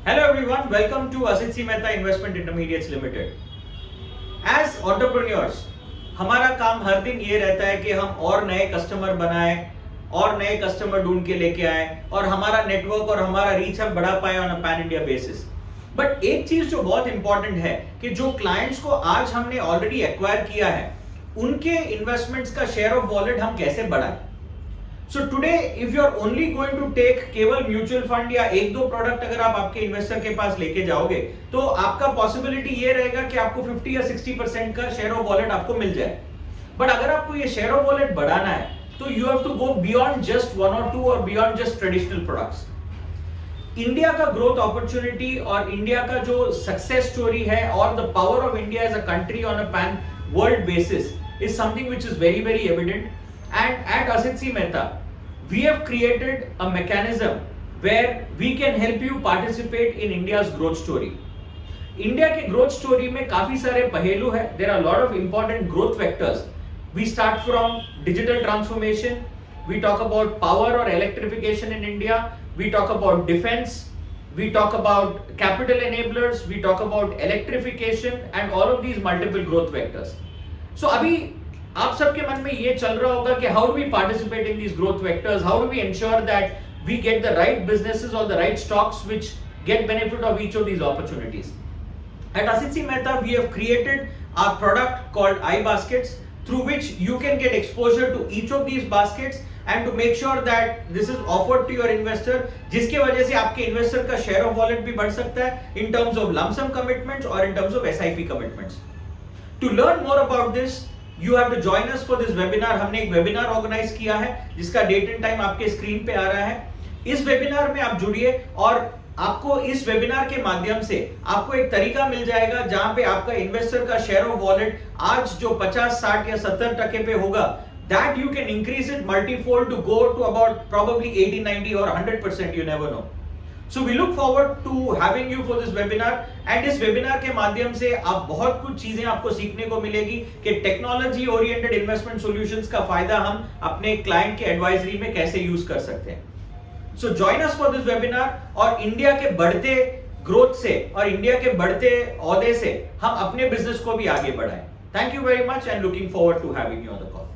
Hello everyone, welcome to Asit C Mehta Investment Intermediates Limited. As entrepreneurs, हमारा काम हर दिन ये रहता है कि हम और नए कस्टमर बनाएं और नए कस्टमर ढूंढ के लेके आए और हमारा नेटवर्क और हमारा रीच हम बढ़ा पाए on a pan India basis. But एक चीज जो बहुत इंपॉर्टेंट है कि जो क्लाइंट्स को आज हमने ऑलरेडी एक्वायर किया है उनके इन्वेस्टमेंट्स का शेयर ऑफ वॉलेट हम कैसे बढ़ाएं. So today if you are only going to take केवल म्यूचुअल फंड या एक दो प्रोडक्ट अगर आप आपके इन्वेस्टर के पास लेके जाओगे तो आपका पॉसिबिलिटी ये रहेगा कि आपको 50 या 60% का शेयर ऑफ वॉलेट आपको मिल जाए. बट अगर आपको ये शेयर ऑफ वॉलेट बढ़ाना है तो you have to go beyond just one और टू और beyond just traditional products. India का ग्रोथ अपॉर्चुनिटी और इंडिया का जो सक्सेस स्टोरी है और the power of India as a country on a pan world basis is something which is very very evident. And at Asit C Mehta, we have created a mechanism where we can help you participate in India's growth story. India के growth story में काफी सारे पहलू है. There are a lot of important growth vectors. We start from digital transformation. We talk about power or electrification in India. We talk about defense. We talk about capital enablers. We talk about electrification and all of these multiple growth vectors. So अभी आप सबके मन में ये चल रहा होगा कि how do we participate in these growth vectors, how do we ensure that we get the right businesses और the right stocks which get benefit of each of these opportunities. At Asit C Mehta, we have created our product called iBaskets, through which you can get exposure to each of these baskets and to make sure that this is offered to your investor, जिसके वजह से आपके investor का share of wallet भी बढ़ सकता है in terms of lump sum commitments or in terms of SIP commitments. To learn more about this, You have to join us for this webinar. हमने एक वेबिनार ऑर्गेनाइज किया है जिसका डेट एंड टाइम आपके स्क्रीन पे आ रहा है. इस वेबिनार में आप जुड़िए और आपको इस वेबिनार के माध्यम से आपको एक तरीका मिल जाएगा जहां पे आपका इन्वेस्टर का शेयर ऑफ वॉलेट आज जो 50, 60 या 70% पे होगा, that you can increase it multifold to go to about probably 80, 90 or 100%, you never know. So we look forward to having you for this webinar. And इस वेबिनार के माध्यम से आप बहुत कुछ चीजें आपको सीखने को मिलेगी कि टेक्नोलॉजी ओरिएंटेड इन्वेस्टमेंट सॉल्यूशंस का फायदा हम अपने क्लाइंट के एडवाइजरी में कैसे यूज कर सकते हैं. So join us for this webinar और इंडिया के बढ़ते ग्रोथ से और इंडिया के बढ़ते ओहदे से हम अपने बिजनेस को भी आगे बढ़ाएं. Thank you very much and looking forward to having you on the call.